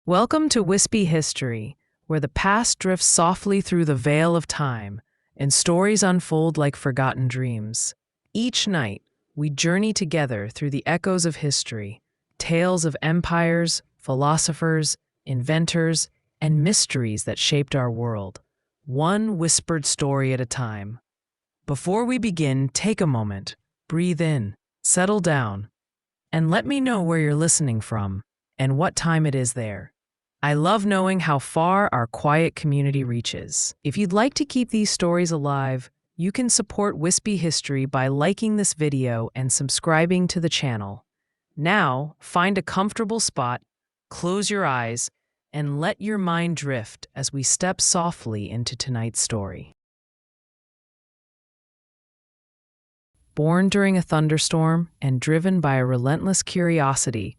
Welcome to Wispy History, where the past drifts softly through the veil of time and stories unfold like forgotten dreams. Each night, we journey together through the echoes of history, tales of empires, philosophers, inventors, and mysteries that shaped our world, one whispered story at a time. Before we begin, take a moment, breathe in, settle down, and let me know where you're listening from and what time it is there. I love knowing how far our quiet community reaches. If you'd like to keep these stories alive, you can support Wispy History by liking this video and subscribing to the channel. Now, find a comfortable spot, close your eyes, and let your mind drift as we step softly into tonight's story. Born during a thunderstorm and driven by a relentless curiosity,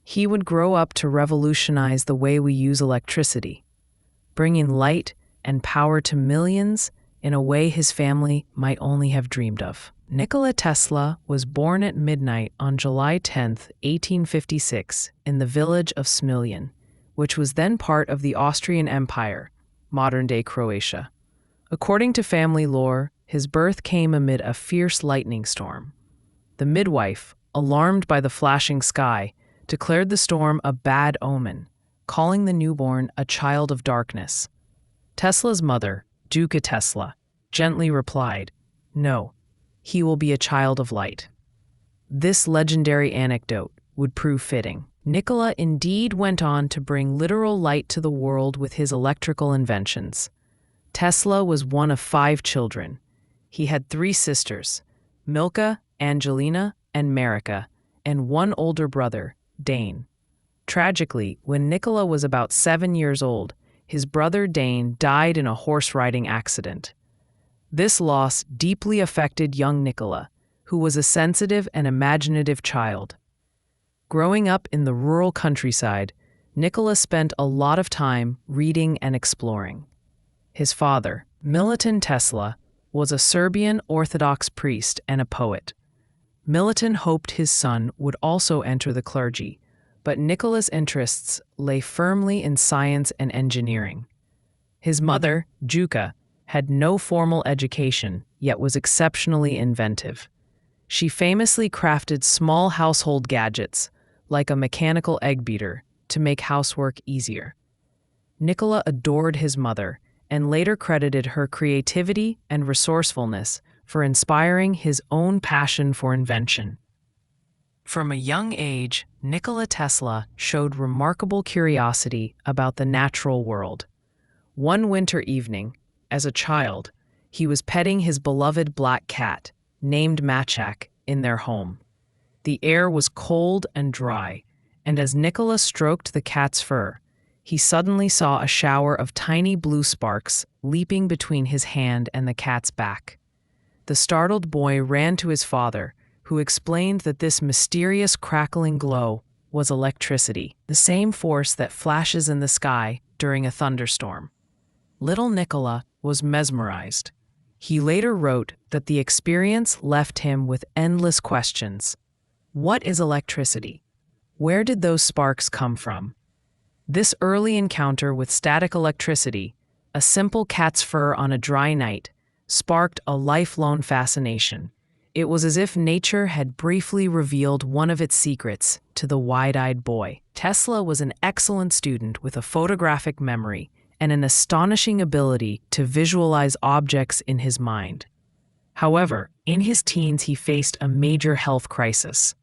he would grow up to revolutionize the way we use electricity, bringing light and power to millions in a way his family might only have dreamed of. Nikola Tesla was born at midnight on July 10, 1856, in the village of Smiljan, which was then part of the Austrian Empire, modern-day Croatia. According to family lore, his birth came amid a fierce lightning storm. The midwife, alarmed by the flashing sky, declared the storm a bad omen, calling the newborn a child of darkness. Tesla's mother, Nikola Tesla, gently replied, "No, he will be a child of light." This legendary anecdote would prove fitting. Nikola indeed went on to bring literal light to the world with his electrical inventions. Tesla was one of 5 children. He had 3 sisters, Milka, Angelina, and Marika, and 1 older brother, Dane. Tragically, when Nikola was about 7 years old, his brother Dane died in a horse-riding accident. This loss deeply affected young Nikola, who was a sensitive and imaginative child. Growing up in the rural countryside, Nikola spent a lot of time reading and exploring. His father, Milutin Tesla, was a Serbian Orthodox priest and a poet. Milutin hoped his son would also enter the clergy, but Nikola's interests lay firmly in science and engineering. His mother, Juka, had no formal education, yet was exceptionally inventive. She famously crafted small household gadgets, like a mechanical egg beater, to make housework easier. Nikola adored his mother and later credited her creativity and resourcefulness for inspiring his own passion for invention. From a young age, Nikola Tesla showed remarkable curiosity about the natural world. One winter evening, as a child, he was petting his beloved black cat, named Machak, in their home. The air was cold and dry, and as Nikola stroked the cat's fur, he suddenly saw a shower of tiny blue sparks leaping between his hand and the cat's back. The startled boy ran to his father, who explained that this mysterious crackling glow was electricity, the same force that flashes in the sky during a thunderstorm. Little Nikola was mesmerized. He later wrote that the experience left him with endless questions. What is electricity? Where did those sparks come from? This early encounter with static electricity, a simple cat's fur on a dry night, sparked a lifelong fascination. It was as if nature had briefly revealed one of its secrets to the wide-eyed boy. Tesla was an excellent student with a photographic memory and an astonishing ability to visualize objects in his mind. However, in his teens he faced a major health crisis.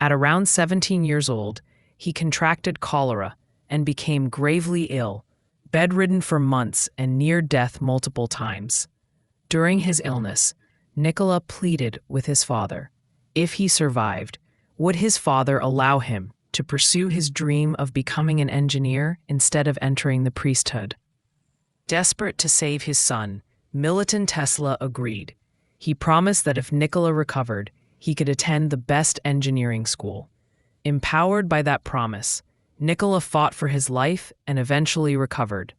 At around 17 years old, he contracted cholera and became gravely ill, bedridden for months and near death multiple times. During his illness, Nikola pleaded with his father. If he survived, would his father allow him to pursue his dream of becoming an engineer instead of entering the priesthood? Desperate to save his son, Milutin Tesla agreed. He promised that if Nikola recovered, he could attend the best engineering school. Empowered by that promise, Nikola fought for his life and eventually recovered.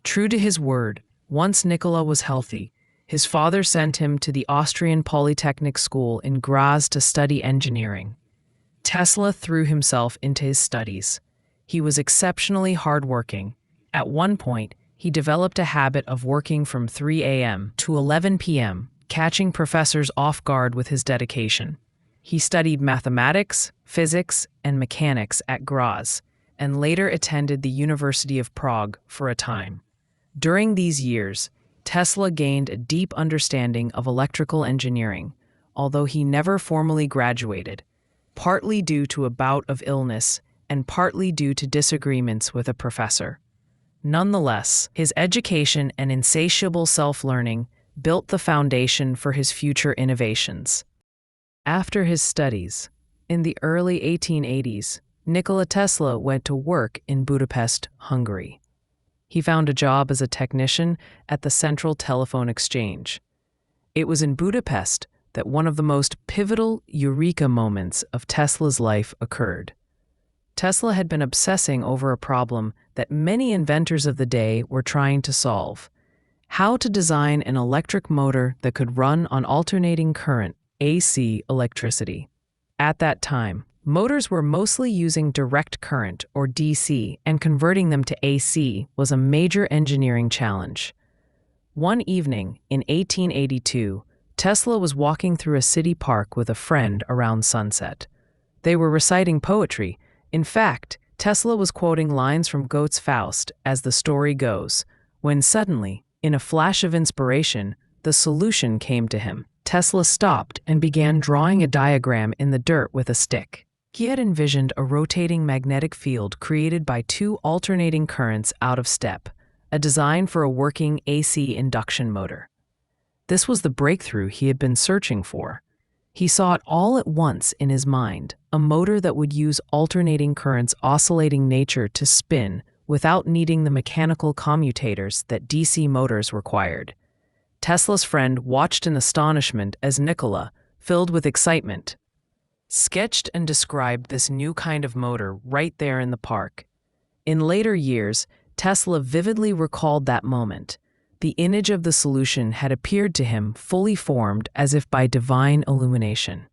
True to his word, once Nikola was healthy, his father sent him to the Austrian Polytechnic School in Graz to study engineering. Tesla threw himself into his studies. He was exceptionally hardworking. At one point, he developed a habit of working from 3 a.m. to 11 p.m., catching professors off guard with his dedication. He studied mathematics, physics, and mechanics at Graz, and later attended the University of Prague for a time. During these years, Tesla gained a deep understanding of electrical engineering, although he never formally graduated, partly due to a bout of illness and partly due to disagreements with a professor. Nonetheless, his education and insatiable self-learning built the foundation for his future innovations. After his studies, in the early 1880s, Nikola Tesla went to work in Budapest, Hungary. He found a job as a technician at the Central Telephone Exchange. It was in Budapest that one of the most pivotal eureka moments of Tesla's life occurred. Tesla had been obsessing over a problem that many inventors of the day were trying to solve: how to design an electric motor that could run on alternating current, AC electricity. At that time, motors were mostly using direct current, or DC, and converting them to AC was a major engineering challenge. One evening in 1882, Tesla was walking through a city park with a friend around sunset. They were reciting poetry. In fact, Tesla was quoting lines from Goethe's Faust, as the story goes, when suddenly, in a flash of inspiration, the solution came to him. Tesla stopped and began drawing a diagram in the dirt with a stick. He had envisioned a rotating magnetic field created by two alternating currents out of step, a design for a working AC induction motor. This was the breakthrough he had been searching for. He saw it all at once in his mind, a motor that would use alternating currents' oscillating nature to spin without needing the mechanical commutators that DC motors required. Tesla's friend watched in astonishment as Nikola, filled with excitement, sketched and described this new kind of motor right there in the park. In later years, Tesla vividly recalled that moment. The image of the solution had appeared to him fully formed as if by divine illumination.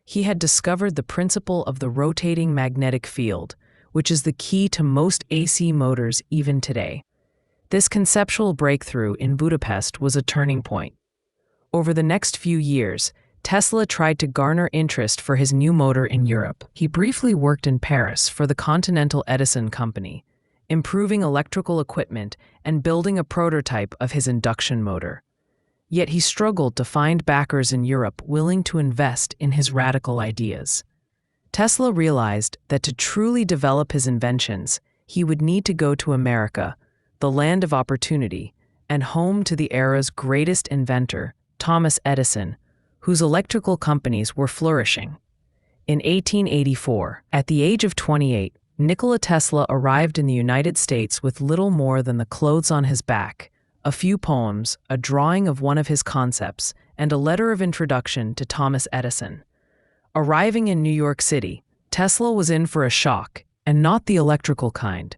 He had discovered the principle of the rotating magnetic field, which is the key to most AC motors even today. This conceptual breakthrough in Budapest was a turning point. Over the next few years, Tesla tried to garner interest for his new motor in Europe. He briefly worked in Paris for the Continental Edison Company, improving electrical equipment and building a prototype of his induction motor. Yet he struggled to find backers in Europe willing to invest in his radical ideas. Tesla realized that to truly develop his inventions, he would need to go to America, the land of opportunity, and home to the era's greatest inventor, Thomas Edison, whose electrical companies were flourishing. In 1884, at the age of 28, Nikola Tesla arrived in the United States with little more than the clothes on his back, a few poems, a drawing of one of his concepts, and a letter of introduction to Thomas Edison. Arriving in New York City, Tesla was in for a shock, and not the electrical kind.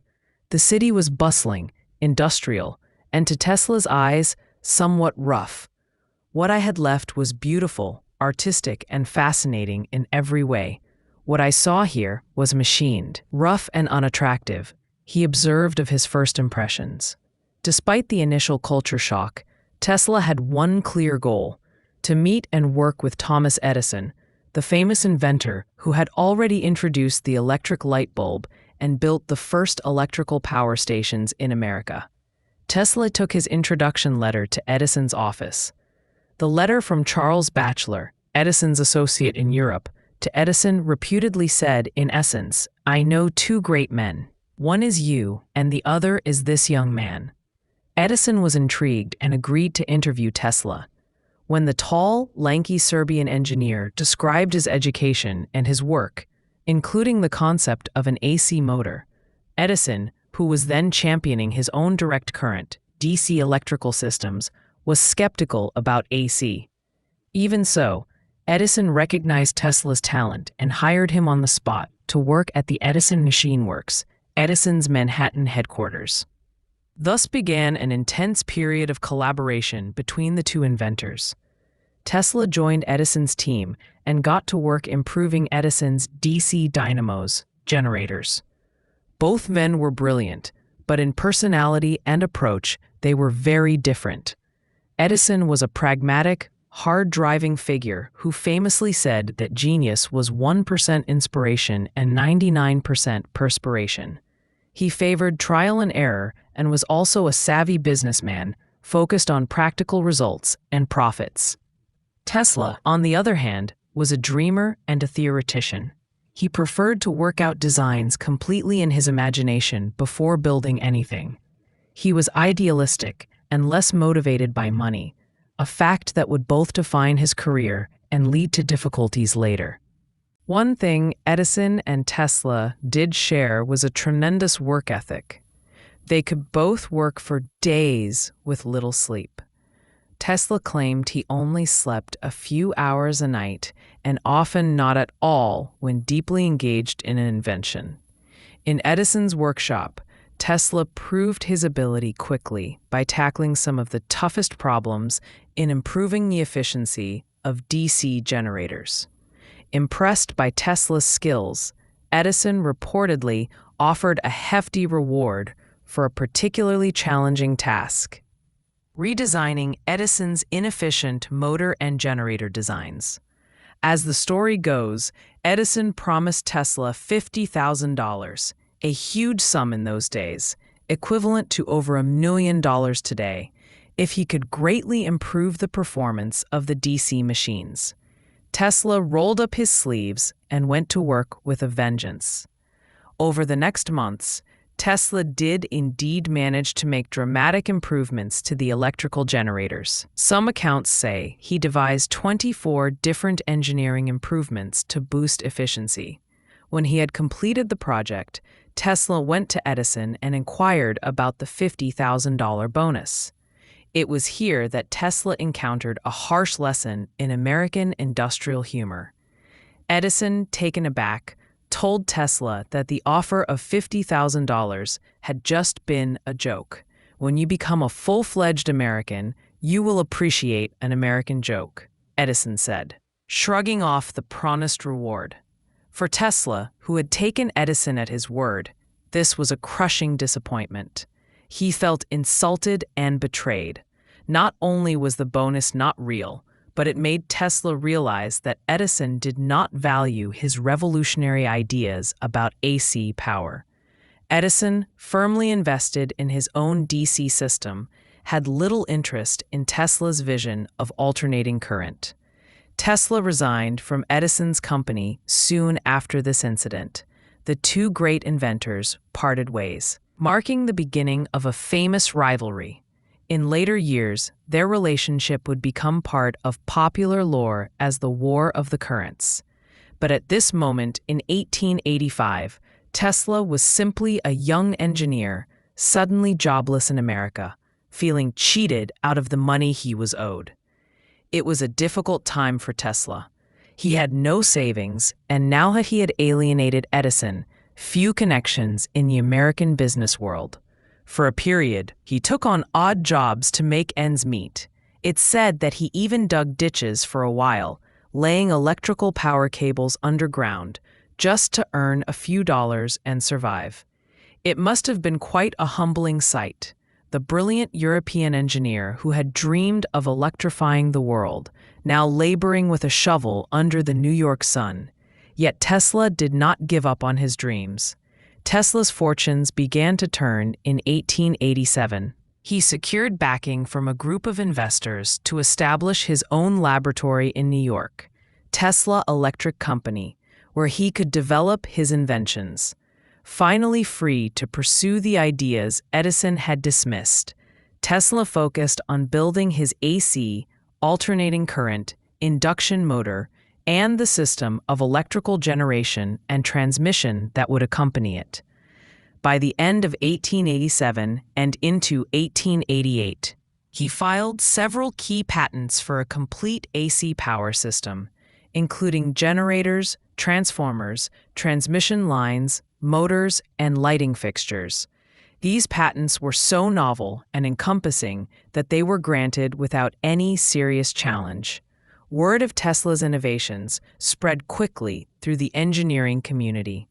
The city was bustling, industrial, and to Tesla's eyes, somewhat rough. What I had left was beautiful, artistic, and fascinating in every way. What I saw here was machined, rough and unattractive, he observed of his first impressions. Despite the initial culture shock, Tesla had one clear goal: to meet and work with Thomas Edison, the famous inventor who had already introduced the electric light bulb and built the first electrical power stations in America. Tesla took his introduction letter to Edison's office. The letter from Charles Batchelor, Edison's associate in Europe, to Edison reputedly said, in essence, "I know two great men. One is you, and the other is this young man." Edison was intrigued and agreed to interview Tesla. When the tall, lanky Serbian engineer described his education and his work, including the concept of an AC motor, Edison, who was then championing his own direct current, DC electrical systems, was skeptical about AC. Even so, Edison recognized Tesla's talent and hired him on the spot to work at the Edison Machine Works, Edison's Manhattan headquarters. Thus began an intense period of collaboration between the two inventors. Tesla joined Edison's team and got to work improving Edison's DC dynamos, generators. Both men were brilliant, but in personality and approach, they were very different. Edison was a pragmatic, hard-driving figure who famously said that genius was 1% inspiration and 99% perspiration. He favored trial and error and was also a savvy businessman, focused on practical results and profits. Tesla, on the other hand, was a dreamer and a theoretician. He preferred to work out designs completely in his imagination before building anything. He was idealistic and less motivated by money, a fact that would both define his career and lead to difficulties later. One thing Edison and Tesla did share was a tremendous work ethic. They could both work for days with little sleep. Tesla claimed he only slept a few hours a night and often not at all when deeply engaged in an invention. In Edison's workshop, Tesla proved his ability quickly by tackling some of the toughest problems in improving the efficiency of DC generators. Impressed by Tesla's skills, Edison reportedly offered a hefty reward for a particularly challenging task: redesigning Edison's inefficient motor and generator designs. As the story goes, Edison promised Tesla $50,000, a huge sum in those days, equivalent to over $1 million today, if he could greatly improve the performance of the DC machines. Tesla rolled up his sleeves and went to work with a vengeance. Over the next months, Tesla did indeed manage to make dramatic improvements to the electrical generators. Some accounts say he devised 24 different engineering improvements to boost efficiency. When he had completed the project, Tesla went to Edison and inquired about the $50,000 bonus. It was here that Tesla encountered a harsh lesson in American industrial humor. Edison, taken aback, told Tesla that the offer of $50,000 had just been a joke. When you become a full-fledged American, you will appreciate an American joke, Edison said, shrugging off the promised reward. For Tesla, who had taken Edison at his word, this was a crushing disappointment. He felt insulted and betrayed. Not only was the bonus not real, but it made Tesla realize that Edison did not value his revolutionary ideas about AC power. Edison, firmly invested in his own DC system, had little interest in Tesla's vision of alternating current. Tesla resigned from Edison's company soon after this incident. The two great inventors parted ways, marking the beginning of a famous rivalry. In later years, their relationship would become part of popular lore as the War of the Currents. But at this moment in 1885, Tesla was simply a young engineer, suddenly jobless in America, feeling cheated out of the money he was owed. It was a difficult time for Tesla. He had no savings, and now that he had alienated Edison, few connections in the American business world. For a period, he took on odd jobs to make ends meet. It's said that he even dug ditches for a while, laying electrical power cables underground, just to earn a few dollars and survive. It must have been quite a humbling sight. The brilliant European engineer who had dreamed of electrifying the world, now laboring with a shovel under the New York sun. Yet Tesla did not give up on his dreams. Tesla's fortunes began to turn in 1887. He secured backing from a group of investors to establish his own laboratory in New York, Tesla Electric Company, where he could develop his inventions. Finally free to pursue the ideas Edison had dismissed, Tesla focused on building his AC, alternating current, induction motor, and the system of electrical generation and transmission that would accompany it. By the end of 1887 and into 1888, he filed several key patents for a complete AC power system, including generators, transformers, transmission lines, motors, and lighting fixtures. These patents were so novel and encompassing that they were granted without any serious challenge. Word of Tesla's innovations spread quickly through the engineering community.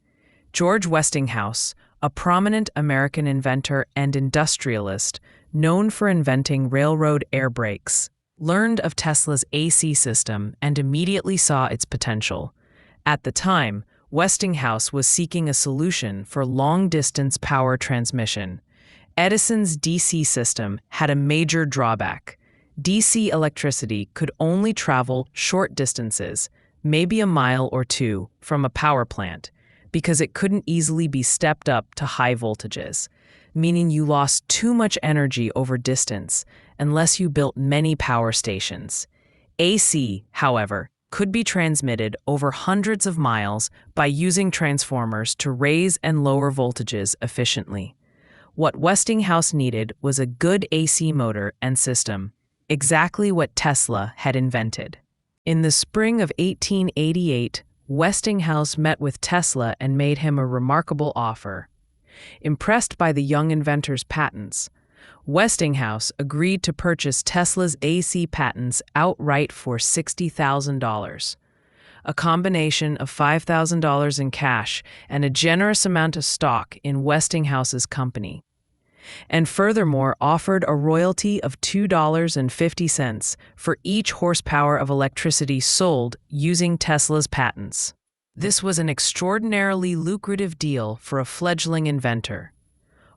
George Westinghouse, a prominent American inventor and industrialist known for inventing railroad air brakes, learned of Tesla's AC system and immediately saw its potential. At the time, Westinghouse was seeking a solution for long-distance power transmission. Edison's DC system had a major drawback. DC electricity could only travel short distances, maybe a mile or two, from a power plant, because it couldn't easily be stepped up to high voltages, meaning you lost too much energy over distance unless you built many power stations. AC, however, could be transmitted over hundreds of miles by using transformers to raise and lower voltages efficiently. What Westinghouse needed was a good AC motor and system, exactly what Tesla had invented. In the spring of 1888, Westinghouse met with Tesla and made him a remarkable offer. Impressed by the young inventor's patents, Westinghouse agreed to purchase Tesla's AC patents outright for $60,000. A combination of $5,000 in cash and a generous amount of stock in Westinghouse's company. And furthermore offered a royalty of $2.50 for each horsepower of electricity sold using Tesla's patents. This was an extraordinarily lucrative deal for a fledgling inventor.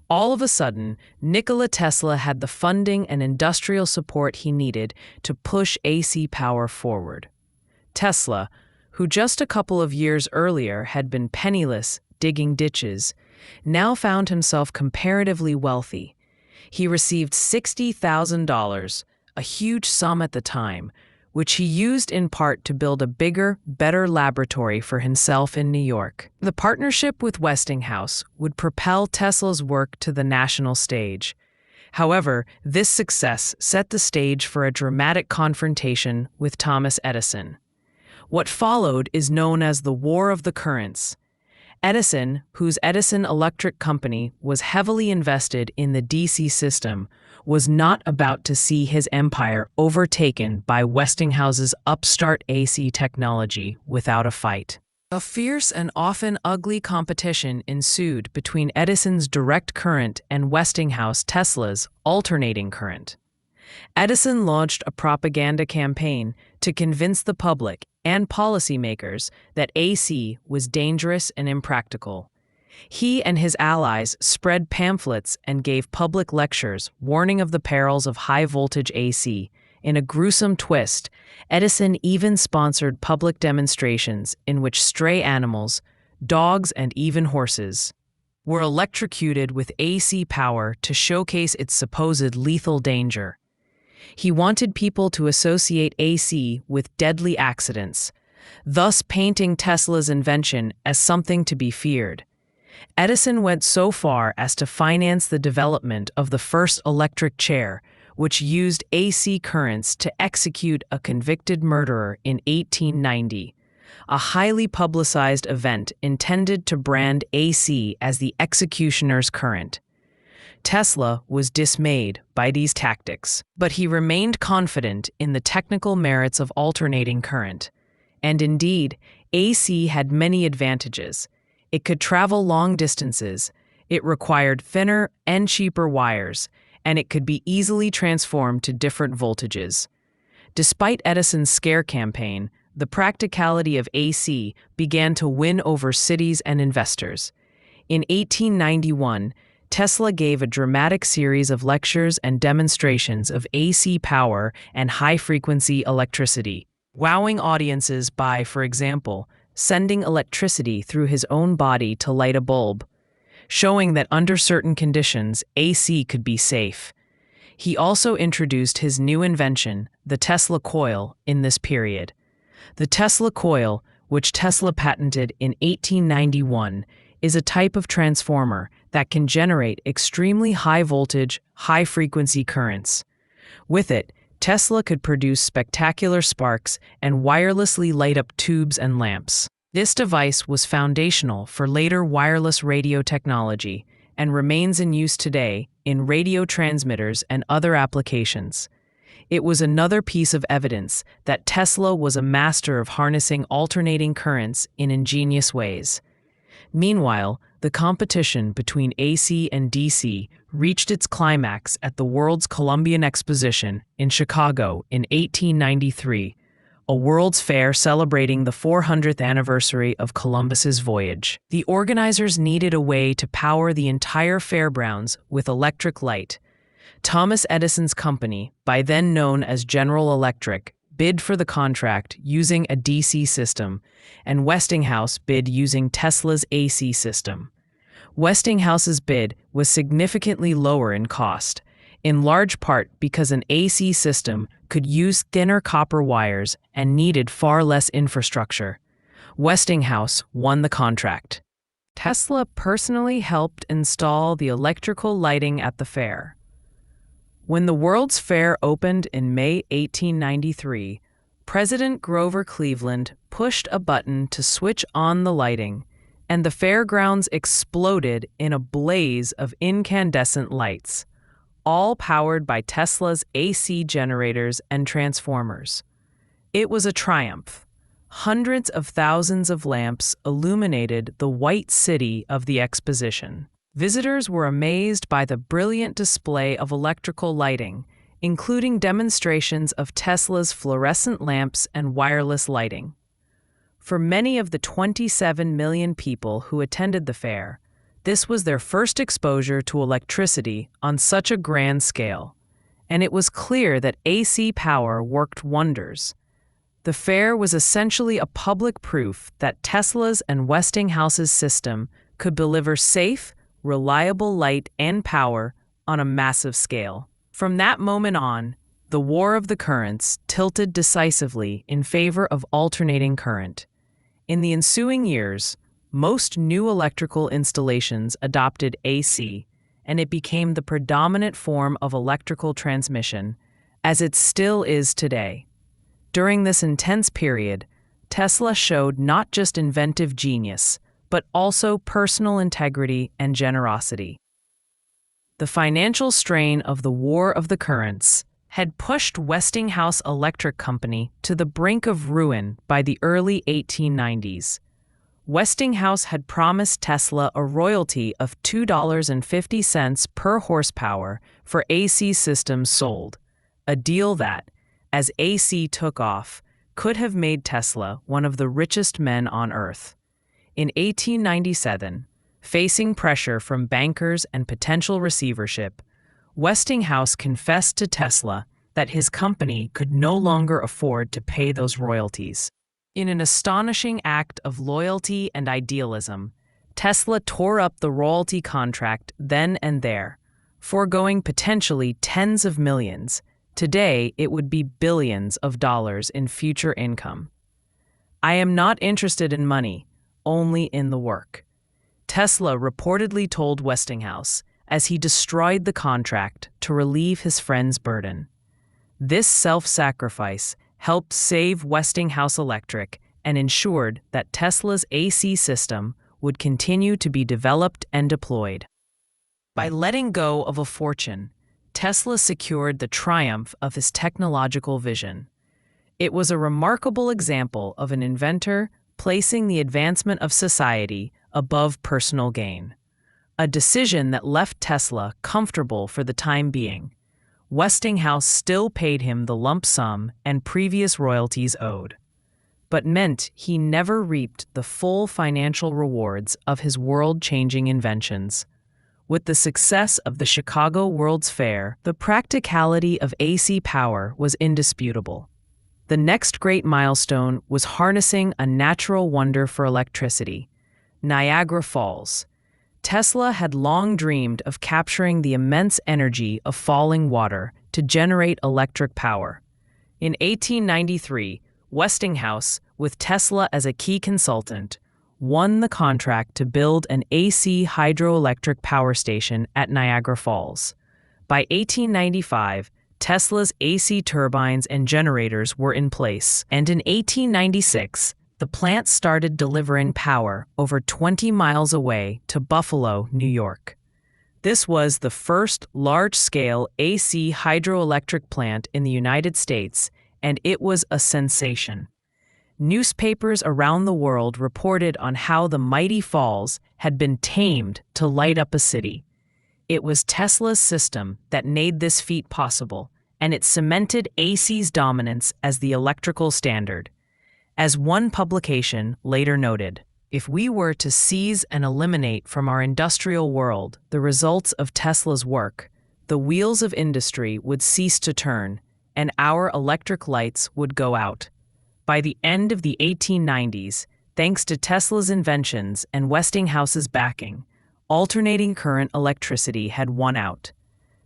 All of a sudden, Nikola Tesla had the funding and industrial support he needed to push AC power forward. Tesla, who just a couple of years earlier had been penniless, digging ditches, now found himself comparatively wealthy. He received $60,000, a huge sum at the time, which he used in part to build a bigger, better laboratory for himself in New York. The partnership with Westinghouse would propel Tesla's work to the national stage. However, this success set the stage for a dramatic confrontation with Thomas Edison. What followed is known as the War of the Currents. Edison, whose Edison Electric Company was heavily invested in the DC system, was not about to see his empire overtaken by Westinghouse's upstart AC technology without a fight. A fierce and often ugly competition ensued between Edison's direct current and Westinghouse Tesla's alternating current. Edison launched a propaganda campaign to convince the public and policymakers that AC was dangerous and impractical. He and his allies spread pamphlets and gave public lectures warning of the perils of high-voltage AC. In a gruesome twist, Edison even sponsored public demonstrations in which stray animals, dogs and even horses, were electrocuted with AC power to showcase its supposed lethal danger. He wanted people to associate AC with deadly accidents, thus painting Tesla's invention as something to be feared. Edison went so far as to finance the development of the first electric chair, which used AC currents to execute a convicted murderer in 1890, a highly publicized event intended to brand AC as the executioner's current. Tesla was dismayed by these tactics, but he remained confident in the technical merits of alternating current. And indeed, AC had many advantages. It could travel long distances, it required thinner and cheaper wires, and it could be easily transformed to different voltages. Despite Edison's scare campaign, the practicality of AC began to win over cities and investors. In 1891, Tesla gave a dramatic series of lectures and demonstrations of AC power and high-frequency electricity, wowing audiences by, for example, sending electricity through his own body to light a bulb, showing that under certain conditions, AC could be safe. He also introduced his new invention, the Tesla coil, in this period. The Tesla coil, which Tesla patented in 1891, is a type of transformer that can generate extremely high-voltage, high-frequency currents. With it, Tesla could produce spectacular sparks and wirelessly light up tubes and lamps. This device was foundational for later wireless radio technology and remains in use today in radio transmitters and other applications. It was another piece of evidence that Tesla was a master of harnessing alternating currents in ingenious ways. Meanwhile, The competition between AC and DC reached its climax at the World's Columbian Exposition in Chicago in 1893, a World's Fair celebrating the 400th anniversary of Columbus's voyage. The organizers needed a way to power the entire fairgrounds with electric light. Thomas Edison's company, by then known as General Electric, bid for the contract using a DC system, and Westinghouse bid using Tesla's AC system. Westinghouse's bid was significantly lower in cost, in large part because an AC system could use thinner copper wires and needed far less infrastructure. Westinghouse won the contract. Tesla personally helped install the electrical lighting at the fair. When the World's Fair opened in May 1893, President Grover Cleveland pushed a button to switch on the lighting, and the fairgrounds exploded in a blaze of incandescent lights, all powered by Tesla's AC generators and transformers. It was a triumph. Hundreds of thousands of lamps illuminated the white city of the exposition. Visitors were amazed by the brilliant display of electrical lighting, including demonstrations of Tesla's fluorescent lamps and wireless lighting. For many of the 27 million people who attended the fair, this was their first exposure to electricity on such a grand scale, and it was clear that AC power worked wonders. The fair was essentially a public proof that Tesla's and Westinghouse's system could deliver safe, reliable light and power on a massive scale. From that moment on, the war of the currents tilted decisively in favor of alternating current. In the ensuing years, most new electrical installations adopted AC, and it became the predominant form of electrical transmission, as it still is today. During this intense period, Tesla showed not just inventive genius, but also personal integrity and generosity. The financial strain of the War of the Currents had pushed Westinghouse Electric Company to the brink of ruin by the early 1890s. Westinghouse had promised Tesla a royalty of $2.50 per horsepower for AC systems sold, a deal that, as AC took off, could have made Tesla one of the richest men on Earth. In 1897, facing pressure from bankers and potential receivership, Westinghouse confessed to Tesla that his company could no longer afford to pay those royalties. In an astonishing act of loyalty and idealism, Tesla tore up the royalty contract then and there, foregoing potentially tens of millions. Today, it would be billions of dollars in future income. "I am not interested in money, only in the work," Tesla reportedly told Westinghouse as he destroyed the contract to relieve his friend's burden. This self-sacrifice helped save Westinghouse Electric and ensured that Tesla's AC system would continue to be developed and deployed. By letting go of a fortune, Tesla secured the triumph of his technological vision. It was a remarkable example of an inventor placing the advancement of society above personal gain, a decision that left Tesla comfortable for the time being. Westinghouse still paid him the lump sum and previous royalties owed, but meant he never reaped the full financial rewards of his world-changing inventions. With the success of the Chicago World's Fair, the practicality of AC power was indisputable. The next great milestone was harnessing a natural wonder for electricity, Niagara Falls. Tesla had long dreamed of capturing the immense energy of falling water to generate electric power. In 1893, Westinghouse, with Tesla as a key consultant, won the contract to build an AC hydroelectric power station at Niagara Falls. By 1895, Tesla's AC turbines and generators were in place, and in 1896, the plant started delivering power over 20 miles away to Buffalo, New York. This was the first large-scale AC hydroelectric plant in the United States, and it was a sensation. Newspapers around the world reported on how the mighty falls had been tamed to light up a city. It was Tesla's system that made this feat possible, and it cemented AC's dominance as the electrical standard. As one publication later noted, if we were to seize and eliminate from our industrial world the results of Tesla's work, the wheels of industry would cease to turn, and our electric lights would go out. By the end of the 1890s, thanks to Tesla's inventions and Westinghouse's backing, alternating current electricity had won out.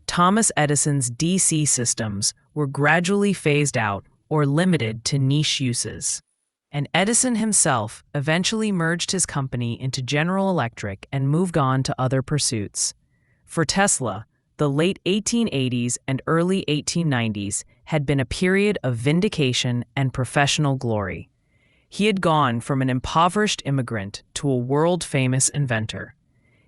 Thomas Edison's DC systems were gradually phased out or limited to niche uses. And Edison himself eventually merged his company into General Electric and moved on to other pursuits. For Tesla, the late 1880s and early 1890s had been a period of vindication and professional glory. He had gone from an impoverished immigrant to a world-famous inventor.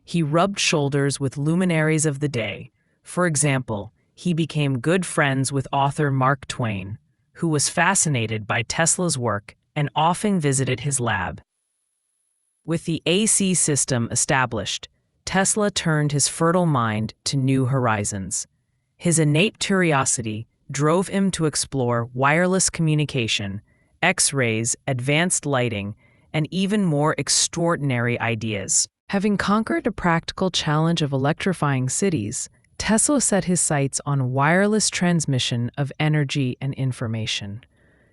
He rubbed shoulders with luminaries of the day. For example, he became good friends with author Mark Twain, who was fascinated by Tesla's work and often visited his lab. With the AC system established, Tesla turned his fertile mind to new horizons. His innate curiosity drove him to explore wireless communication, X-rays, advanced lighting, and even more extraordinary ideas. Having conquered a practical challenge of electrifying cities, Tesla set his sights on wireless transmission of energy and information.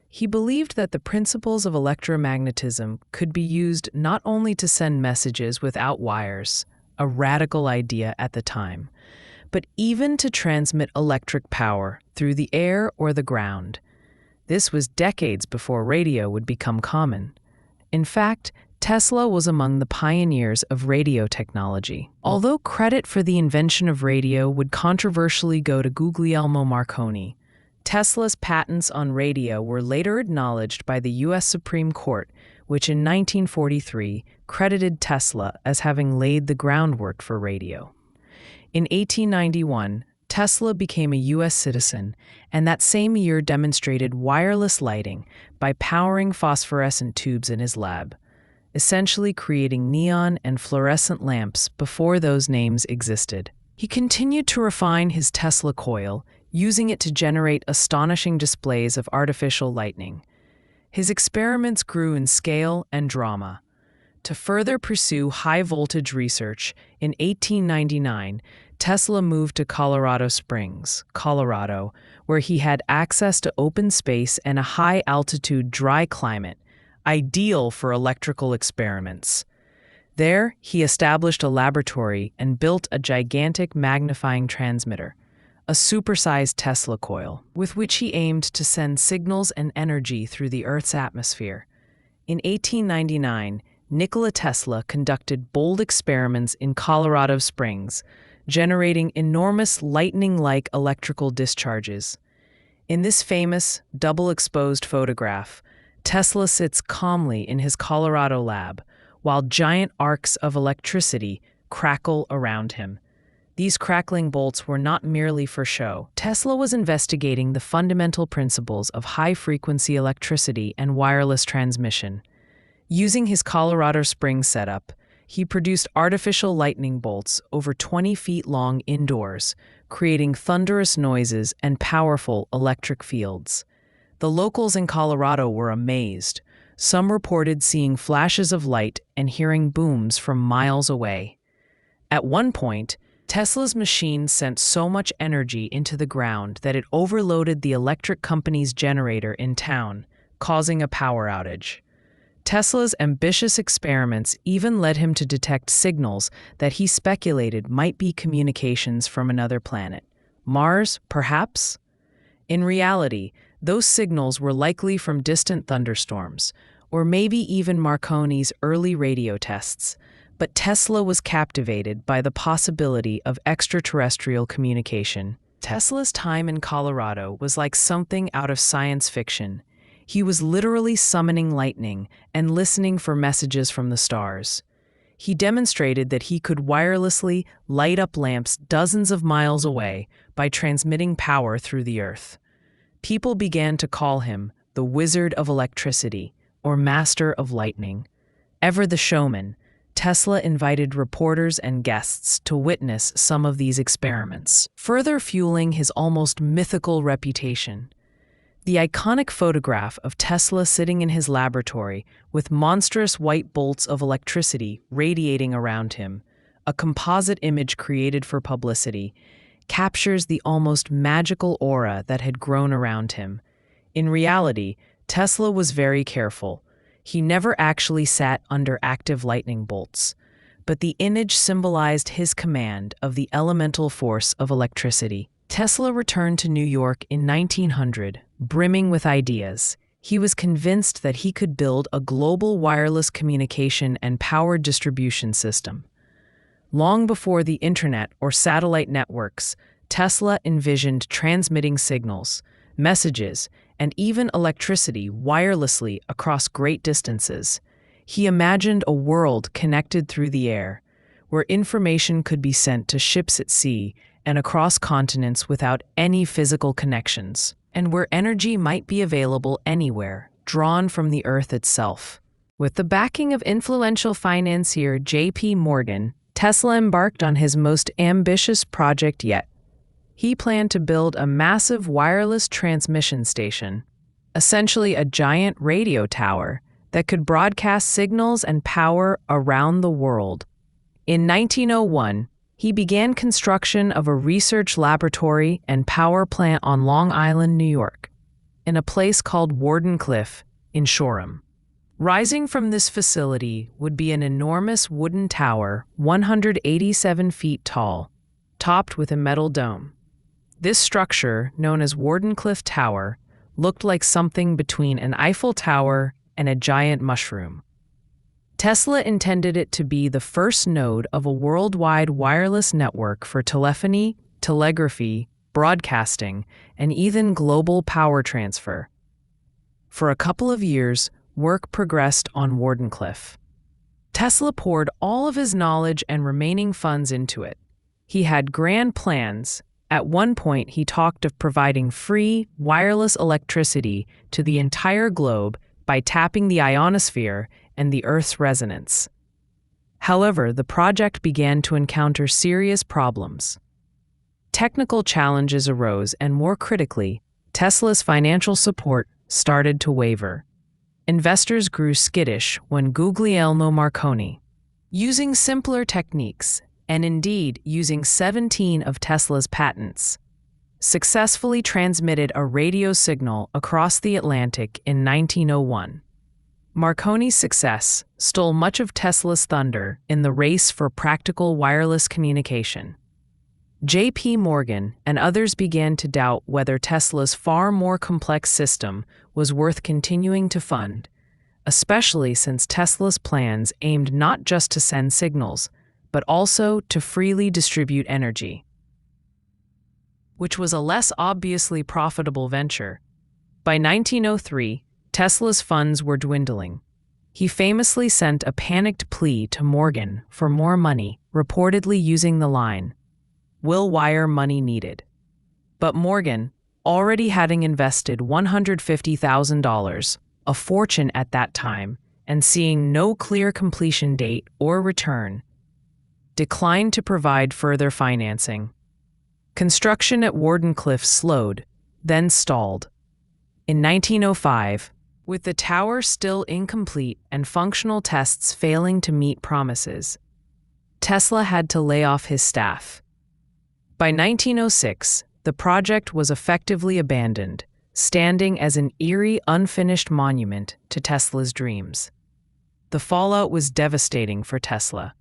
He believed that the principles of electromagnetism could be used not only to send messages without wires, a radical idea at the time, but even to transmit electric power through the air or the ground. This was decades before radio would become common. In fact, Tesla was among the pioneers of radio technology. Although credit for the invention of radio would controversially go to Guglielmo Marconi, Tesla's patents on radio were later acknowledged by the U.S. Supreme Court, which in 1943 credited Tesla as having laid the groundwork for radio. In 1891, Tesla became a U.S. citizen, and that same year demonstrated wireless lighting by powering phosphorescent tubes in his lab, essentially creating neon and fluorescent lamps before those names existed. He continued to refine his Tesla coil, using it to generate astonishing displays of artificial lightning. His experiments grew in scale and drama. To further pursue high-voltage research, in 1899, Tesla moved to Colorado Springs, Colorado, where he had access to open space and a high-altitude dry climate, ideal for electrical experiments. There, he established a laboratory and built a gigantic magnifying transmitter, a supersized Tesla coil, with which he aimed to send signals and energy through the Earth's atmosphere. In 1899, Nikola Tesla conducted bold experiments in Colorado Springs, generating enormous lightning-like electrical discharges. In this famous, double-exposed photograph, Tesla sits calmly in his Colorado lab, while giant arcs of electricity crackle around him. These crackling bolts were not merely for show. Tesla was investigating the fundamental principles of high-frequency electricity and wireless transmission. Using his Colorado Springs setup, he produced artificial lightning bolts over 20 feet long indoors, creating thunderous noises and powerful electric fields. The locals in Colorado were amazed. Some reported seeing flashes of light and hearing booms from miles away. At one point, Tesla's machine sent so much energy into the ground that it overloaded the electric company's generator in town, causing a power outage. Tesla's ambitious experiments even led him to detect signals that he speculated might be communications from another planet. Mars, perhaps? In reality, those signals were likely from distant thunderstorms, or maybe even Marconi's early radio tests. But Tesla was captivated by the possibility of extraterrestrial communication. Tesla's time in Colorado was like something out of science fiction. He was literally summoning lightning and listening for messages from the stars. He demonstrated that he could wirelessly light up lamps dozens of miles away by transmitting power through the earth. People began to call him the Wizard of Electricity or Master of Lightning. Ever the showman, Tesla invited reporters and guests to witness some of these experiments, further fueling his almost mythical reputation. The iconic photograph of Tesla sitting in his laboratory with monstrous white bolts of electricity radiating around him, a composite image created for publicity, captures the almost magical aura that had grown around him. In reality, Tesla was very careful. He never actually sat under active lightning bolts, but the image symbolized his command of the elemental force of electricity. Tesla returned to New York in 1900, brimming with ideas. He was convinced that he could build a global wireless communication and power distribution system. Long before the internet or satellite networks, Tesla envisioned transmitting signals, messages, and even electricity wirelessly across great distances. He imagined a world connected through the air, where information could be sent to ships at sea and across continents without any physical connections, and where energy might be available anywhere, drawn from the Earth itself. With the backing of influential financier J.P. Morgan, Tesla embarked on his most ambitious project yet. He planned to build a massive wireless transmission station, essentially a giant radio tower that could broadcast signals and power around the world. In 1901, he began construction of a research laboratory and power plant on Long Island, New York, in a place called Wardenclyffe in Shoreham. Rising from this facility would be an enormous wooden tower, 187 feet tall, topped with a metal dome. This structure, known as Wardenclyffe Tower, looked like something between an Eiffel Tower and a giant mushroom. Tesla intended it to be the first node of a worldwide wireless network for telephony, telegraphy, broadcasting, and even global power transfer. For a couple of years, work progressed on Wardenclyffe. Tesla poured all of his knowledge and remaining funds into it. He had grand plans. At one point, he talked of providing free, wireless electricity to the entire globe by tapping the ionosphere and the Earth's resonance. However, the project began to encounter serious problems. Technical challenges arose, and more critically, Tesla's financial support started to waver. Investors grew skittish when Guglielmo Marconi, using simpler techniques, and indeed using 17 of Tesla's patents, successfully transmitted a radio signal across the Atlantic in 1901. Marconi's success stole much of Tesla's thunder in the race for practical wireless communication. J.P. Morgan and others began to doubt whether Tesla's far more complex system was worth continuing to fund, especially since Tesla's plans aimed not just to send signals, but also to freely distribute energy, which was a less obviously profitable venture. By 1903, Tesla's funds were dwindling. He famously sent a panicked plea to Morgan for more money, reportedly using the line, "Will wire money needed." But Morgan, already having invested $150,000, a fortune at that time, and seeing no clear completion date or return, declined to provide further financing. Construction at Wardenclyffe slowed, then stalled. In 1905, with the tower still incomplete and functional tests failing to meet promises, Tesla had to lay off his staff. By 1906, the project was effectively abandoned, standing as an eerie, unfinished monument to Tesla's dreams. The fallout was devastating for Tesla.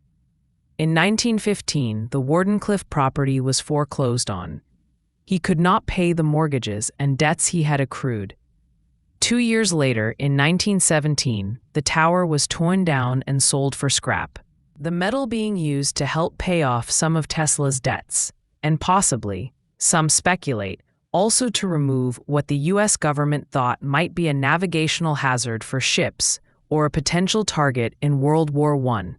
In 1915, the Wardenclyffe property was foreclosed on. He could not pay the mortgages and debts he had accrued. 2 years later, in 1917, the tower was torn down and sold for scrap, the metal being used to help pay off some of Tesla's debts, and possibly, some speculate, also to remove what the U.S. government thought might be a navigational hazard for ships or a potential target in World War I.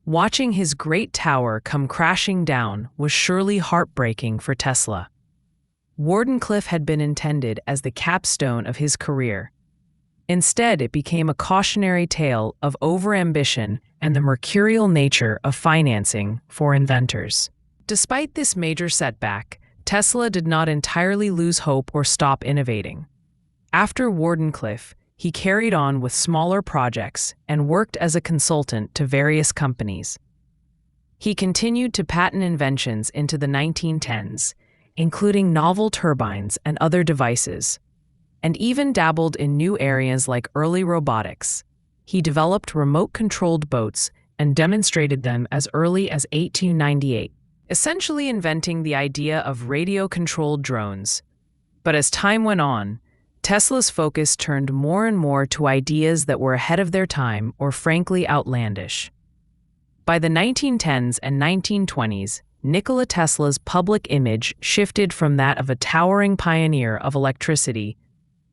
Watching his great tower come crashing down was surely heartbreaking for Tesla. Wardenclyffe had been intended as the capstone of his career. Instead, it became a cautionary tale of overambition and the mercurial nature of financing for inventors. Despite this major setback, Tesla did not entirely lose hope or stop innovating. After Wardenclyffe, he carried on with smaller projects and worked as a consultant to various companies. He continued to patent inventions into the 1910s, including novel turbines and other devices, and even dabbled in new areas like early robotics. He developed remote-controlled boats and demonstrated them as early as 1898, essentially inventing the idea of radio-controlled drones. But as time went on, Tesla's focus turned more and more to ideas that were ahead of their time or frankly outlandish. By the 1910s and 1920s, Nikola Tesla's public image shifted from that of a towering pioneer of electricity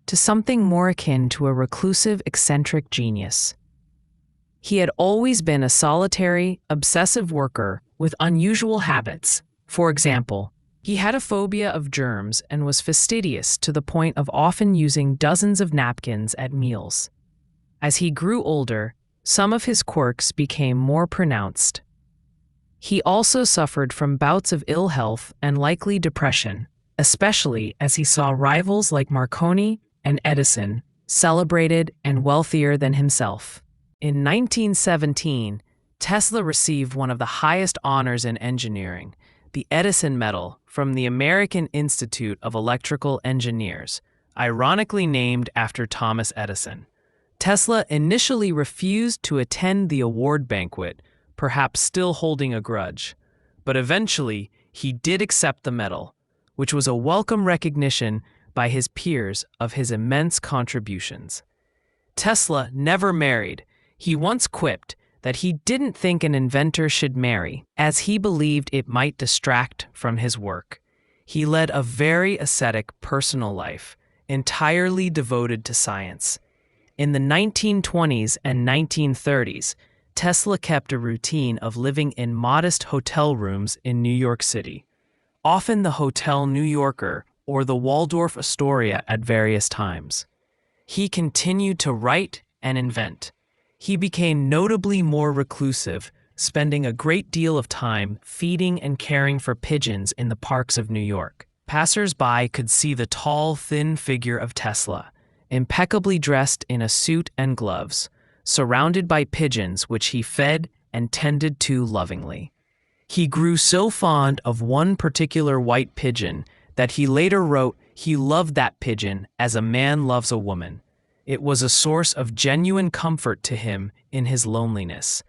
to something more akin to a reclusive, eccentric genius. He had always been a solitary, obsessive worker with unusual habits. For example, he had a phobia of germs and was fastidious to the point of often using dozens of napkins at meals. As he grew older, some of his quirks became more pronounced. He also suffered from bouts of ill health and likely depression, especially as he saw rivals like Marconi and Edison celebrated and wealthier than himself. In 1917, Tesla received one of the highest honors in engineering, the Edison Medal from the American Institute of Electrical Engineers, ironically named after Thomas Edison. Tesla initially refused to attend the award banquet, perhaps still holding a grudge, but eventually he did accept the medal, which was a welcome recognition by his peers of his immense contributions. Tesla never married. He once quipped that he didn't think an inventor should marry, as he believed it might distract from his work. He led a very ascetic personal life, entirely devoted to science. In the 1920s and 1930s, Tesla kept a routine of living in modest hotel rooms in New York City, often the Hotel New Yorker or the Waldorf Astoria at various times. He continued to write and invent. He became notably more reclusive, spending a great deal of time feeding and caring for pigeons in the parks of New York. Passers-by could see the tall, thin figure of Tesla, impeccably dressed in a suit and gloves, surrounded by pigeons which he fed and tended to lovingly. He grew so fond of one particular white pigeon that he later wrote he loved that pigeon as a man loves a woman. It was a source of genuine comfort to him in his loneliness.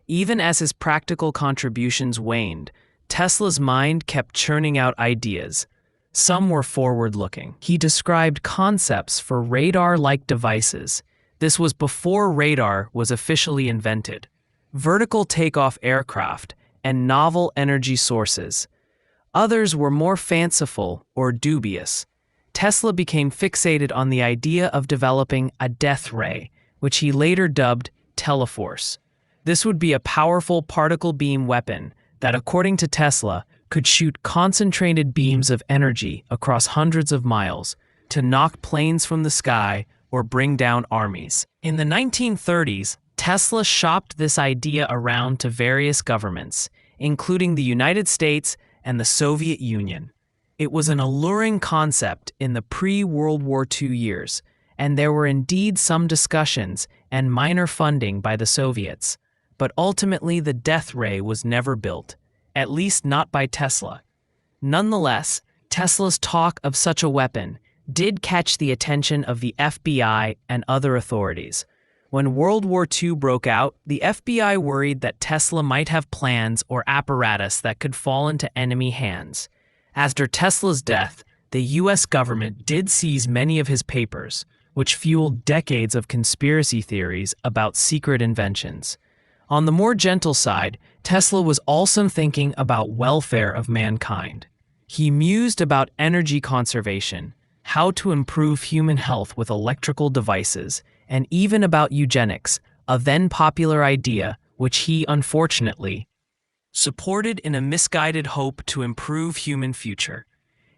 Even as his practical contributions waned, Tesla's mind kept churning out ideas. Some were forward-looking. He described concepts for radar-like devices. This was before radar was officially invented. Vertical takeoff aircraft and novel energy sources. Others were more fanciful or dubious. Tesla became fixated on the idea of developing a death ray, which he later dubbed Teleforce. This would be a powerful particle beam weapon that, according to Tesla, could shoot concentrated beams of energy across hundreds of miles to knock planes from the sky or bring down armies. In the 1930s, Tesla shopped this idea around to various governments, including the United States and the Soviet Union. It was an alluring concept in the pre-World War II years, and there were indeed some discussions and minor funding by the Soviets. But ultimately the death ray was never built, at least not by Tesla. Nonetheless, Tesla's talk of such a weapon did catch the attention of the FBI and other authorities. When World War II broke out, the FBI worried that Tesla might have plans or apparatus that could fall into enemy hands. After Tesla's death, the U.S. government did seize many of his papers, which fueled decades of conspiracy theories about secret inventions. On the more gentle side, Tesla was also thinking about welfare of mankind. He mused about energy conservation, how to improve human health with electrical devices, and even about eugenics, a then popular idea which he, unfortunately, supported in a misguided hope to improve human future.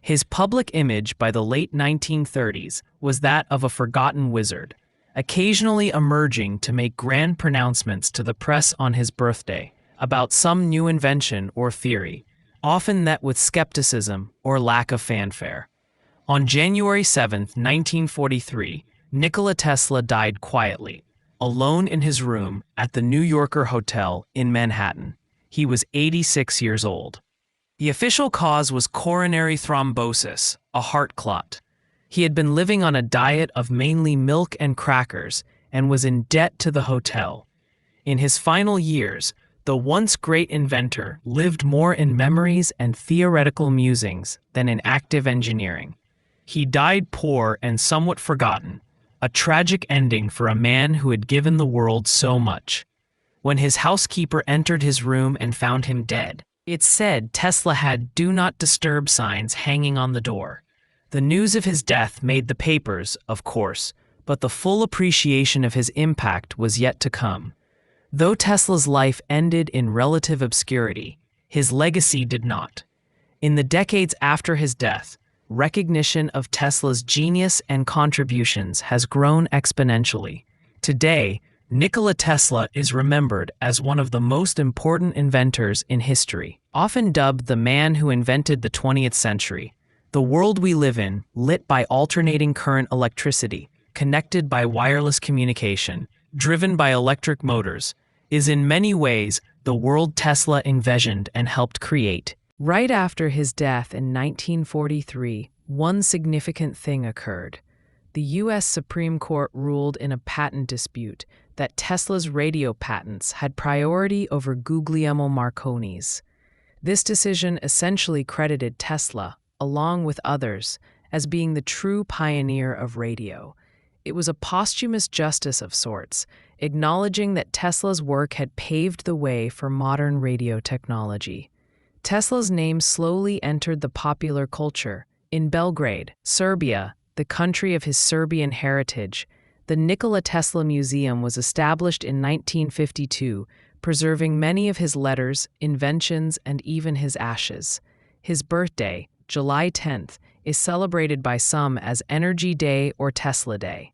His public image by the late 1930s was that of a forgotten wizard, occasionally emerging to make grand pronouncements to the press on his birthday about some new invention or theory, often met with skepticism or lack of fanfare. On January 7, 1943, Nikola Tesla died quietly, alone in his room at the New Yorker Hotel in Manhattan. He was 86 years old. The official cause was coronary thrombosis, a heart clot. He had been living on a diet of mainly milk and crackers and was in debt to the hotel. In his final years, the once great inventor lived more in memories and theoretical musings than in active engineering. He died poor and somewhat forgotten, a tragic ending for a man who had given the world so much. When his housekeeper entered his room and found him dead, it said Tesla had "Do Not Disturb" signs hanging on the door. The news of his death made the papers, of course, but the full appreciation of his impact was yet to come. Though Tesla's life ended in relative obscurity, his legacy did not. In the decades after his death, recognition of Tesla's genius and contributions has grown exponentially. Today, Nikola Tesla is remembered as one of the most important inventors in history, often dubbed the man who invented the 20th century. The world we live in, lit by alternating current electricity, connected by wireless communication, driven by electric motors, is in many ways the world Tesla envisioned and helped create. Right after his death in 1943, one significant thing occurred. The U.S. Supreme Court ruled in a patent dispute that Tesla's radio patents had priority over Guglielmo Marconi's. This decision essentially credited Tesla, along with others, as being the true pioneer of radio. It was a posthumous justice of sorts, acknowledging that Tesla's work had paved the way for modern radio technology. Tesla's name slowly entered the popular culture. In Belgrade, Serbia, the country of his Serbian heritage, the Nikola Tesla Museum was established in 1952, preserving many of his letters, inventions, and even his ashes. His birthday, July 10th, is celebrated by some as Energy Day or Tesla Day.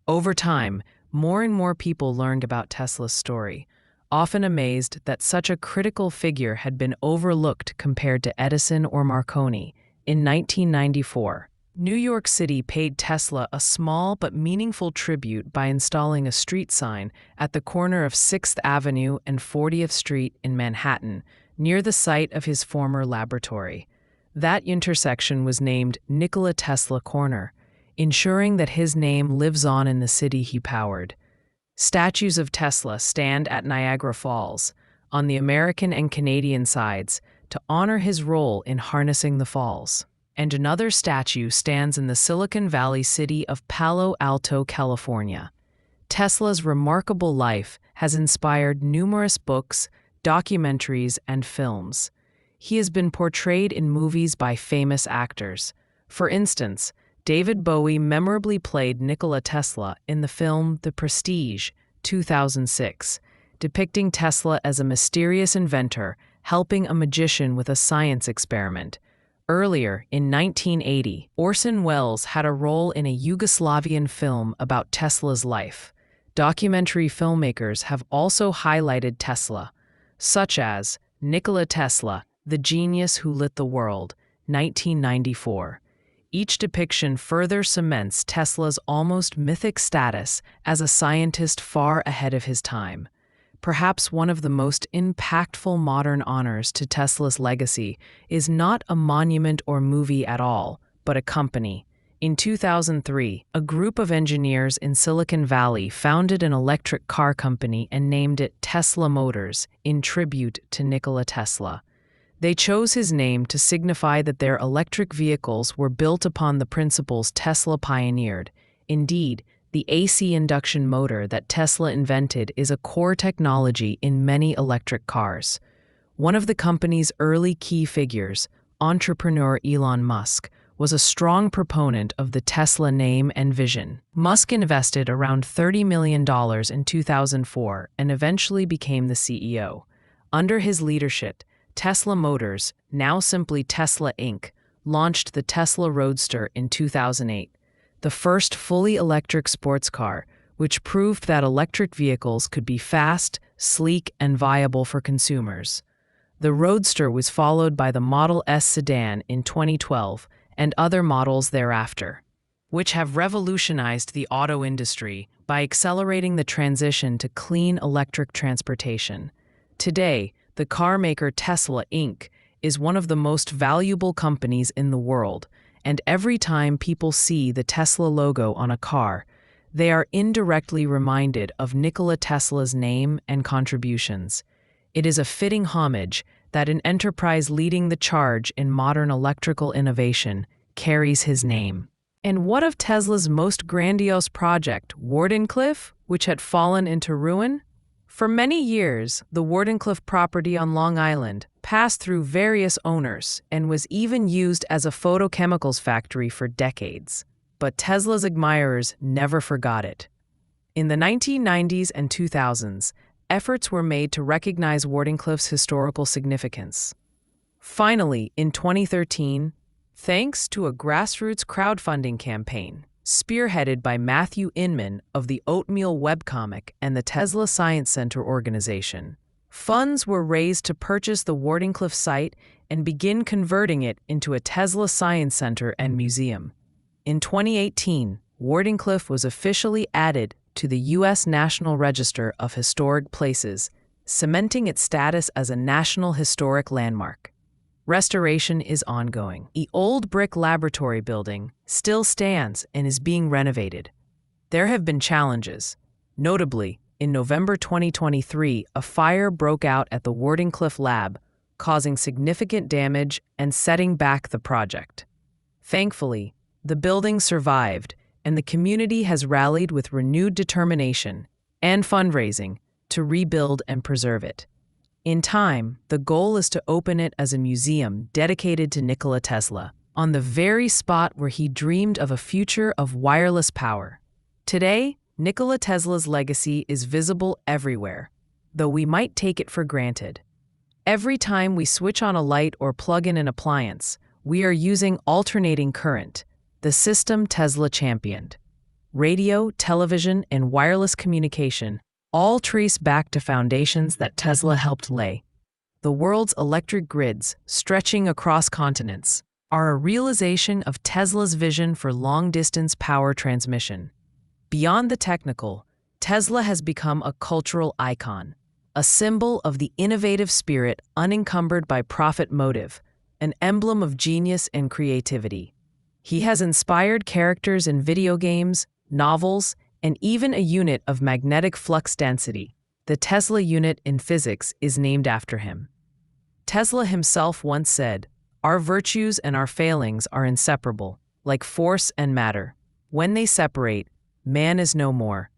Over time, more and more people learned about Tesla's story, often amazed that such a critical figure had been overlooked compared to Edison or Marconi. In 1994, New York City paid Tesla a small but meaningful tribute by installing a street sign at the corner of 6th Avenue and 40th Street in Manhattan, near the site of his former laboratory. That intersection was named Nikola Tesla Corner, ensuring that his name lives on in the city he powered. Statues of Tesla stand at Niagara Falls, on the American and Canadian sides, to honor his role in harnessing the falls. And another statue stands in the Silicon Valley city of Palo Alto, California. Tesla's remarkable life has inspired numerous books, documentaries, and films. He has been portrayed in movies by famous actors. For instance, David Bowie memorably played Nikola Tesla in the film The Prestige, 2006, depicting Tesla as a mysterious inventor helping a magician with a science experiment. Earlier, in 1980, Orson Welles had a role in a Yugoslavian film about Tesla's life. Documentary filmmakers have also highlighted Tesla, such as Nikola Tesla, the Genius Who Lit the World, 1994. Each depiction further cements Tesla's almost mythic status as a scientist far ahead of his time. Perhaps one of the most impactful modern honors to Tesla's legacy is not a monument or movie at all, but a company. In 2003, a group of engineers in Silicon Valley founded an electric car company and named it Tesla Motors in tribute to Nikola Tesla. They chose his name to signify that their electric vehicles were built upon the principles Tesla pioneered. Indeed, the AC induction motor that Tesla invented is a core technology in many electric cars. One of the company's early key figures, entrepreneur Elon Musk, was a strong proponent of the Tesla name and vision. Musk invested around $30 million in 2004 and eventually became the CEO. Under his leadership, Tesla Motors, now simply Tesla Inc., launched the Tesla Roadster in 2008, the first fully electric sports car, which proved that electric vehicles could be fast, sleek, and viable for consumers. The Roadster was followed by the Model S sedan in 2012 and other models thereafter, which have revolutionized the auto industry by accelerating the transition to clean electric transportation. Today, the car maker Tesla Inc. is one of the most valuable companies in the world, and every time people see the Tesla logo on a car, they are indirectly reminded of Nikola Tesla's name and contributions. It is a fitting homage that an enterprise leading the charge in modern electrical innovation carries his name. And what of Tesla's most grandiose project, Wardenclyffe, which had fallen into ruin? For many years, the Wardenclyffe property on Long Island passed through various owners and was even used as a photochemicals factory for decades. But Tesla's admirers never forgot it. In the 1990s and 2000s, efforts were made to recognize Wardenclyffe's historical significance. Finally, in 2013, thanks to a grassroots crowdfunding campaign spearheaded by Matthew Inman of the Oatmeal webcomic and the Tesla Science Center organization, funds were raised to purchase the Wardenclyffe site and begin converting it into a Tesla Science Center and museum. In 2018, Wardenclyffe was officially added to the U.S. National Register of Historic Places, cementing its status as a National Historic Landmark. Restoration is ongoing. The old brick laboratory building still stands and is being renovated. There have been challenges. Notably, in November 2023, a fire broke out at the Wardenclyffe lab, causing significant damage and setting back the project. Thankfully, the building survived, and the community has rallied with renewed determination and fundraising to rebuild and preserve it. In time, the goal is to open it as a museum dedicated to Nikola Tesla, on the very spot where he dreamed of a future of wireless power. Today, Nikola Tesla's legacy is visible everywhere, though we might take it for granted. Every time we switch on a light or plug in an appliance, we are using alternating current, the system Tesla championed. Radio, television, and wireless communication all trace back to foundations that Tesla helped lay. The world's electric grids, stretching across continents, are a realization of Tesla's vision for long-distance power transmission. Beyond the technical, Tesla has become a cultural icon, a symbol of the innovative spirit unencumbered by profit motive, an emblem of genius and creativity. He has inspired characters in video games, novels, and even a unit of magnetic flux density. The Tesla unit in physics is named after him. Tesla himself once said, "Our virtues and our failings are inseparable, like force and matter. When they separate, man is no more."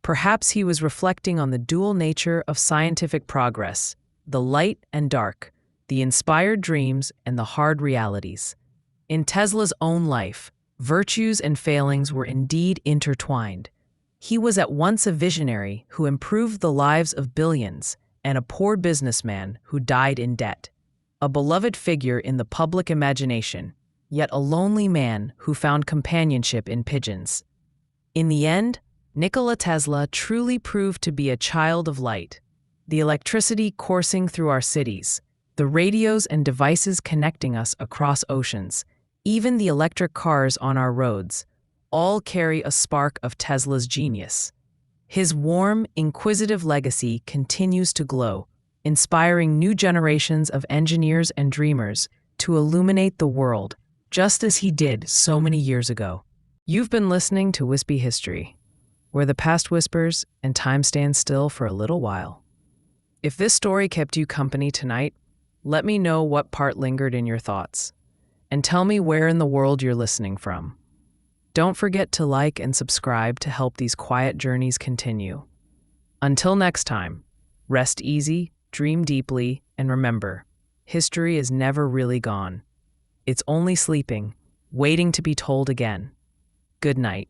Perhaps he was reflecting on the dual nature of scientific progress, the light and dark, the inspired dreams and the hard realities. In Tesla's own life, virtues and failings were indeed intertwined. He was at once a visionary who improved the lives of billions and a poor businessman who died in debt. A beloved figure in the public imagination, yet a lonely man who found companionship in pigeons. In the end, Nikola Tesla truly proved to be a child of light. The electricity coursing through our cities, the radios and devices connecting us across oceans, even the electric cars on our roads, all carry a spark of Tesla's genius. His warm, inquisitive legacy continues to glow, inspiring new generations of engineers and dreamers to illuminate the world, just as he did so many years ago. You've been listening to Wispy History, where the past whispers and time stands still for a little while. If this story kept you company tonight, let me know what part lingered in your thoughts, and tell me where in the world you're listening from. Don't forget to like and subscribe to help these quiet journeys continue. Until next time, rest easy, dream deeply, and remember, history is never really gone. It's only sleeping, waiting to be told again. Good night.